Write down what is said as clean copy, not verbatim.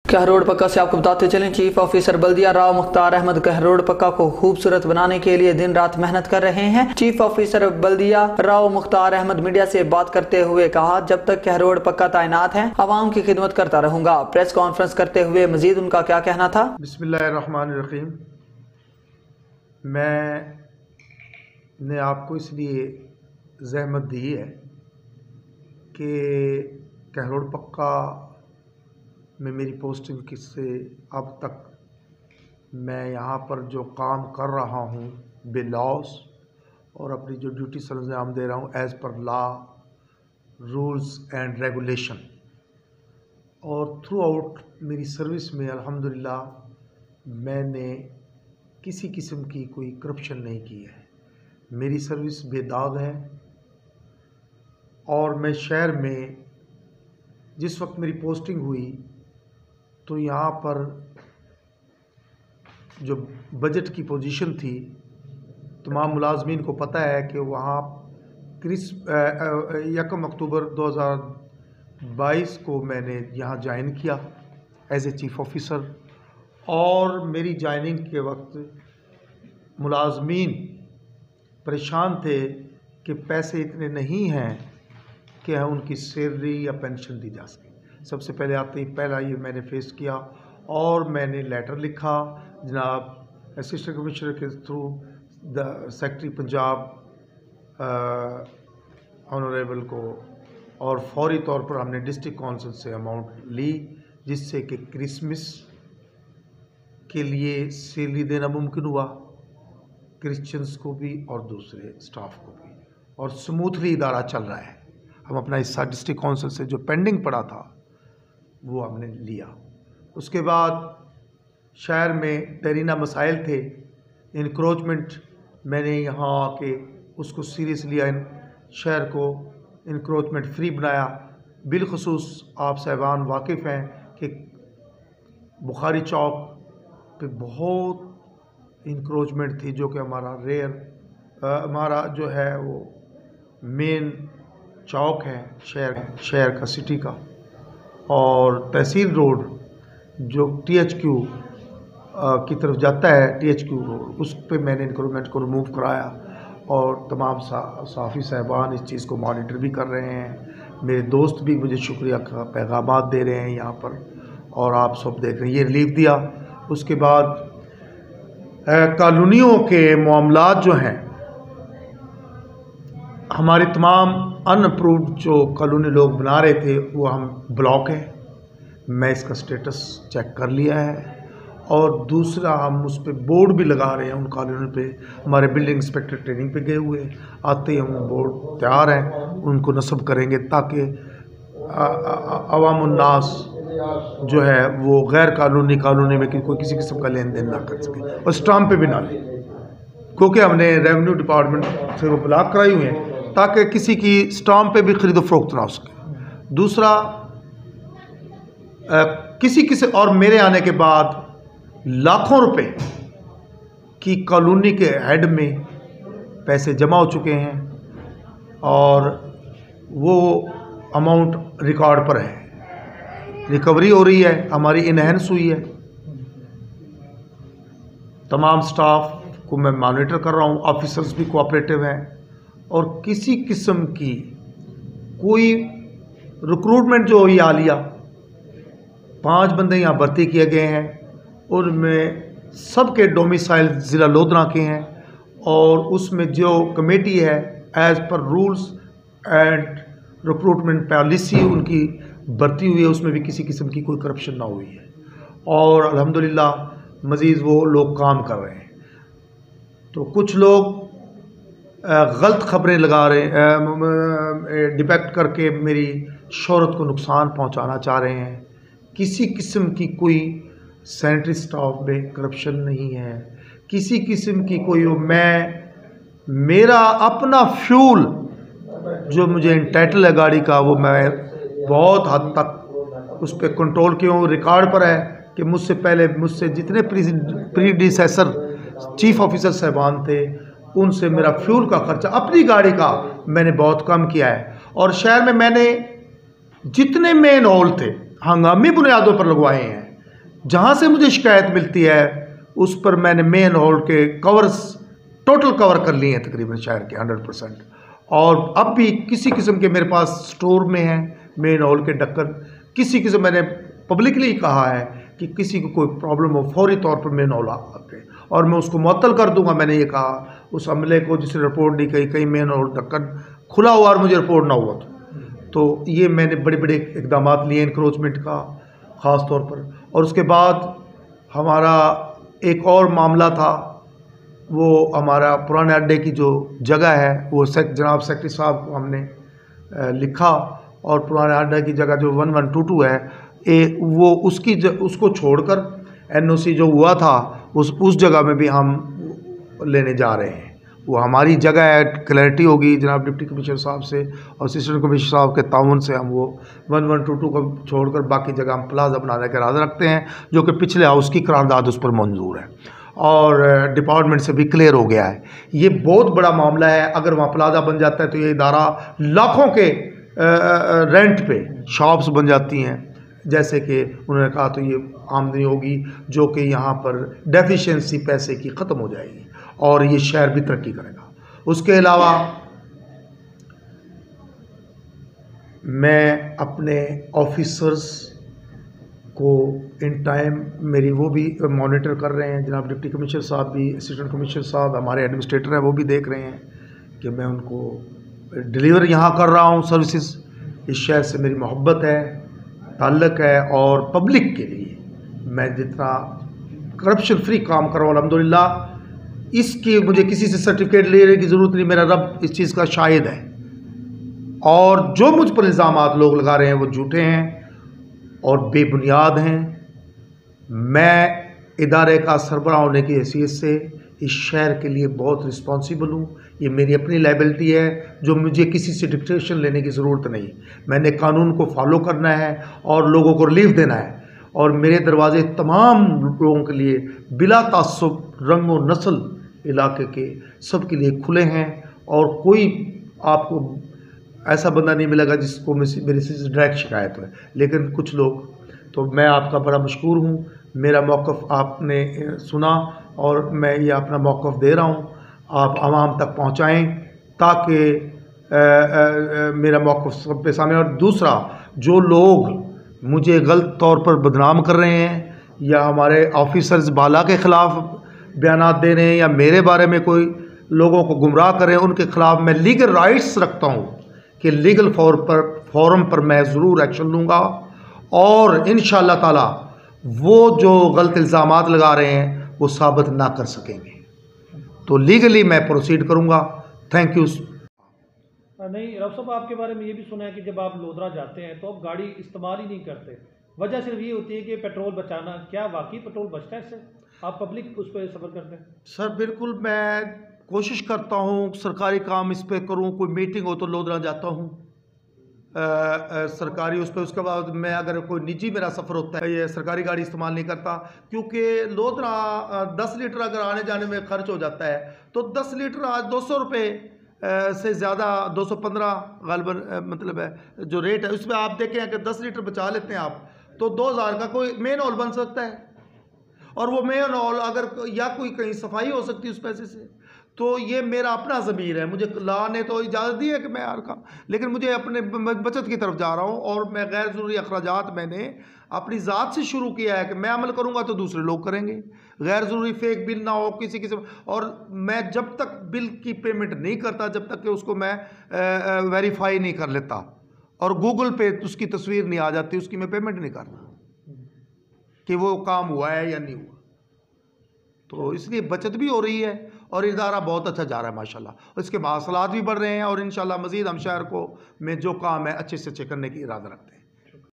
कहरोड़ पक्का से आपको बताते चलें, चीफ ऑफिसर बल्दिया राव मुख्तार अहमद कहरोड़ पक्का को खूबसूरत बनाने के लिए दिन रात मेहनत कर रहे हैं। चीफ ऑफिसर बल्दिया राव मुख्तार अहमद मीडिया से बात करते हुए कहा, जब तक कहरोड़ पक्का तैनात है आवाम की खिदमत करता रहूंगा। प्रेस कॉन्फ्रेंस करते हुए मजीद उनका क्या कहना था। बिस्मिल्लाहिर्रहमानिर्रहीम। मैंने आपको इसलिए जहमत दी है कि कहरोड़ पक्का में मेरी पोस्टिंग से अब तक मैं यहाँ पर जो काम कर रहा हूँ बेलॉस और अपनी जो ड्यूटी सर अंजाम दे रहा हूँ as per law rules and regulation, और थ्रू आउट मेरी सर्विस में अल्हम्दुलिल्लाह मैंने किसी किस्म की कोई करप्शन नहीं की है। मेरी सर्विस बेदाग है। और मैं शहर में जिस वक्त मेरी पोस्टिंग हुई तो यहाँ पर जो बजट की पोजीशन थी, तमाम मुलाजमीन को पता है कि वहाँ 1 अक्टूबर 2022 को मैंने यहाँ ज्वाइन किया एज ए चीफ ऑफिसर। और मेरी ज्वाइनिंग के वक्त मुलाजमीन परेशान थे कि पैसे इतने नहीं हैं कि उनकी सैलरी या पेंशन दी जा सके। सबसे पहले आते ही पहला ये मैंने फेस किया और मैंने लेटर लिखा जनाब असिस्टेंट कमिश्नर के through the secretary Punjab honourable को, और फौरी तौर पर हमने डिस्ट्रिक्ट काउंसिल से अमाउंट ली जिससे कि क्रिसमस के लिए सैलरी देना मुमकिन हुआ, क्रिश्चियंस को भी और दूसरे स्टाफ को भी, और स्मूथली इदारा चल रहा है। हम अपना हिस्सा डिस्ट्रिक्ट काउंसिल से जो पेंडिंग पड़ा था वो हमने लिया। उसके बाद शहर में तरीना मसाइल थे, इनक्रोचमेंट, मैंने यहाँ आके उसको सीरियस लिया, शहर को इनक्रोचमेंट फ्री बनाया। बिलखसूस आप साहिबान वाकिफ़ हैं कि बुखारी चौक पे बहुत इनक्रोचमेंट थी, जो कि हमारा हमारा जो है वो मेन चौक है शहर का, सिटी का, और तहसील रोड जो THQ की तरफ जाता है, THQ रोड, उस पे मैंने इनक्रोचमेंट को रिमूव कराया। और तमाम साफ़ी साहबान इस चीज़ को मॉनिटर भी कर रहे हैं। मेरे दोस्त भी मुझे शुक्रिया का पैगामात दे रहे हैं यहाँ पर, और आप सब देख रहे हैं। ये रिलीफ दिया। उसके बाद कॉलोनियों के मामलात जो हैं, हमारे तमाम अनअप्रूव्ड जो कॉलोनी लोग बना रहे थे वो हम ब्लॉक है, मैं इसका स्टेटस चेक कर लिया है। और दूसरा हम उस पर बोर्ड भी लगा रहे हैं उन कॉलोनी पे। हमारे बिल्डिंग इंस्पेक्टर ट्रेनिंग पे गए हुए, आते ही हम बोर्ड तैयार हैं, उनको नस्ब करेंगे ताकि अवामुन्नास जो है वो गैर कॉलोनी में कोई किसी किस्म का लेन देन ना कर सके और स्टाम्प पे भी ना ले, क्योंकि हमने रेवेन्यू डिपार्टमेंट से वो ब्लॉक कराई हुए हैं ताकि किसी की स्टाम्प पे भी खरीदो फरोख्त ना हो सके। दूसरा किसी और मेरे आने के बाद लाखों रुपए की कॉलोनी के हेड में पैसे जमा हो चुके हैं और वो अमाउंट रिकॉर्ड पर है, रिकवरी हो रही है, हमारी इनहेंस हुई है। तमाम स्टाफ को मैं मॉनिटर कर रहा हूँ, ऑफिसर्स भी कोऑपरेटिव हैं, और किसी किस्म की कोई रिक्रूटमेंट जो हुई आलिया, 5 बंदे यहाँ भर्ती किए गए हैं, उनमें सबके डोमिसाइल ज़िला लोधरा के हैं, और उसमें जो कमेटी है as per rules and recruitment policy उनकी भर्ती हुई है, उसमें भी किसी किस्म की कोई करप्शन ना हुई है, और अल्हम्दुलिल्लाह मज़ीद वो लोग काम कर रहे हैं। तो कुछ लोग गलत खबरें लगा रहे हैं, डिपेक्ट करके मेरी शोहरत को नुकसान पहुंचाना चाह रहे हैं। किसी किस्म की कोई सैनिटरी स्टाफ में करप्शन नहीं है, किसी किस्म की कोई, मेरा अपना फ्यूल जो मुझे इंटाइटल है गाड़ी का, वो मैं बहुत हद तक उस पर कंट्रोल किया हूँ। रिकॉर्ड पर है कि मुझसे जितने प्रीडिसेसर चीफ ऑफिसर साहबान थे उनसे मेरा फ्यूल का खर्चा अपनी गाड़ी का मैंने बहुत कम किया है। और शहर में मैंने जितने मेन हॉल थे हंगामी बुनियादों पर लगवाए हैं, जहाँ से मुझे शिकायत मिलती है उस पर मैंने मेन हॉल के कवर्स टोटल कवर कर लिए हैं तकरीबन शहर के 100%। और अब भी किसी किस्म के मेरे पास स्टोर में हैं मेन हॉल के ढक्कन। किसी किस्म मैंने पब्लिकली कहा है कि किसी को कोई प्रॉब्लम हो फौरी तौर पर मेन हॉल आके और मैं उसको मुअत्तल कर दूंगा। मैंने ये कहा उस अमले को जिसने रिपोर्ट दी कहीं मेन हॉल ढक्कन खुला हुआ और मुझे रिपोर्ट ना हुआ तो ये मैंने बड़े बड़े इकदाम लिए इंक्रोचमेंट का ख़ास तौर पर। और उसके बाद हमारा एक और मामला था, वो हमारा पुराने अड्डे की जो जगह है वो जनाब सेक्रेटरी साहब को हमने लिखा और पुराने अड्डे की जगह जो 1122 है वो उसको छोड़कर NOC जो हुआ था उस जगह में भी हम लेने जा रहे हैं। वो हमारी जगह है, क्लैरिटी होगी जनाब डिप्टी कमिश्नर साहब से और असिस्टेंट कमिश्नर साहब के ताउन से हम वो 1122 को छोड़कर बाकी जगह हम प्लाजा बनाने का इरादा रखते हैं, जो कि पिछले हाउस की करारदाद उस पर मंजूर है और डिपार्टमेंट से भी क्लियर हो गया है। ये बहुत बड़ा मामला है। अगर वहाँ प्लाजा बन जाता है तो ये इदारा लाखों के रेंट पे शॉप्स बन जाती हैं, जैसे कि उन्होंने कहा, तो ये आमदनी होगी जो कि यहाँ पर डेफिशिएंसी पैसे की ख़त्म हो जाएगी और ये शहर भी तरक्की करेगा। उसके अलावा मैं अपने ऑफिसर्स को इन टाइम मेरी वो भी मॉनिटर कर रहे हैं, जनाब डिप्टी कमिश्नर साहब भी, असिस्टेंट कमिश्नर साहब हमारे एडमिनिस्ट्रेटर हैं वो भी देख रहे हैं कि मैं उनको डिलीवर यहाँ कर रहा हूँ सर्विसेज। इस शहर से मेरी मोहब्बत है, ताल्लुक़ है और पब्लिक के लिए मैं जितना करप्शन फ्री काम कर रहा हूँ अल्हम्दुलिल्लाह, इसकी मुझे किसी से सर्टिफिकेट लेने की ज़रूरत नहीं। मेरा रब इस चीज़ का शाहिद है और जो मुझ पर इल्ज़ामात लोग लगा रहे हैं वो झूठे हैं और बेबुनियाद हैं। मैं इदारे का सरबराह होने की हैसियत से इस शहर के लिए बहुत रिस्पॉन्सिबल हूँ। ये मेरी अपनी लाइबिलिटी है जो मुझे किसी से डिक्टेशन लेने की ज़रूरत नहीं। मैंने कानून को फॉलो करना है और लोगों को रिलीफ देना है और मेरे दरवाजे तमाम लोगों के लिए बिला तासुब रंग व नस्ल इलाके के सब के लिए खुले हैं और कोई आपको ऐसा बंदा नहीं मिलेगा जिसको मेरे से डायरेक्ट शिकायत है। लेकिन कुछ लोग, तो मैं आपका बड़ा मशकूर हूँ, मेरा मौक़िफ़ आपने सुना और मैं ये अपना मौक़िफ़ दे रहा हूँ, आप आवाम तक पहुँचाएँ ताकि मेरा मौक़िफ़ सब पे सामने। और दूसरा, जो लोग मुझे गलत तौर पर बदनाम कर रहे हैं या हमारे ऑफिसर्स बाला के ख़िलाफ़ बयानात दे रहे हैं या मेरे बारे में कोई लोगों को गुमराह कर रहे हैं, उनके ख़िलाफ़ मैं लीगल राइट्स रखता हूँ कि लीगल फॉरम पर मैं ज़रूर एक्शन लूँगा और इंशाअल्लाह ताला वो जो गलत इल्ज़ामात लगा रहे हैं वो साबित ना कर सकेंगे, तो लीगली मैं प्रोसीड करूँगा। Thank you. नहीं रऊफ साहब, आपके बारे में ये भी सुना है कि जब आप लोधरा जाते हैं तो आप गाड़ी इस्तेमाल ही नहीं करते, वजह सिर्फ ये होती है कि पेट्रोल बचाना। क्या वाकई पेट्रोल बचता है इससे? आप पब्लिक उस पर सफ़र करते हैं? सर बिल्कुल, मैं कोशिश करता हूँ सरकारी काम इस पर करूँ। कोई मीटिंग हो तो लोधरा जाता हूँ सरकारी उस पर। उसके बाद मैं अगर कोई निजी मेरा सफ़र होता है ये सरकारी गाड़ी इस्तेमाल नहीं करता, क्योंकि लोधरा 10 लीटर अगर आने जाने में ख़र्च हो जाता है तो 10 लीटर आज 200 रुपये से ज़्यादा 215 गालबन मतलब है जो रेट है, उसमें आप देखें अगर 10 लीटर बचा लेते हैं आप तो 2000 का कोई मेन हॉल बन सकता है। और वो मेन हॉल अगर या कोई कहीं सफाई हो सकती है उस पैसे से, तो ये मेरा अपना ज़मीर है। मुझे ला ने तो इजाज़त दी है कि मैं यार काम, लेकिन मुझे अपने बचत की तरफ जा रहा हूँ और मैं गैर ज़रूरी अखराजात मैंने अपनी ज़ात से शुरू किया है कि मैं अमल करूँगा तो दूसरे लोग करेंगे। गैर ज़रूरी फेक बिल ना हो किसी किस्म, और मैं जब तक बिल की पेमेंट नहीं करता, जब तक कि उसको मैं वेरीफाई नहीं कर लेता और गूगल पे उसकी तस्वीर नहीं आ जाती, उसकी मैं पेमेंट नहीं करता कि वो काम हुआ है या नहीं हुआ। तो इसलिए बचत भी हो रही है और इदारा बहुत अच्छा जा रहा है माशाल्लाह, और इसके मवासलात भी बढ़ रहे हैं और इंशाल्लाह मज़ीद हम शहर को में जो काम है अच्छे से अच्छे करने की इरादा रखते हैं।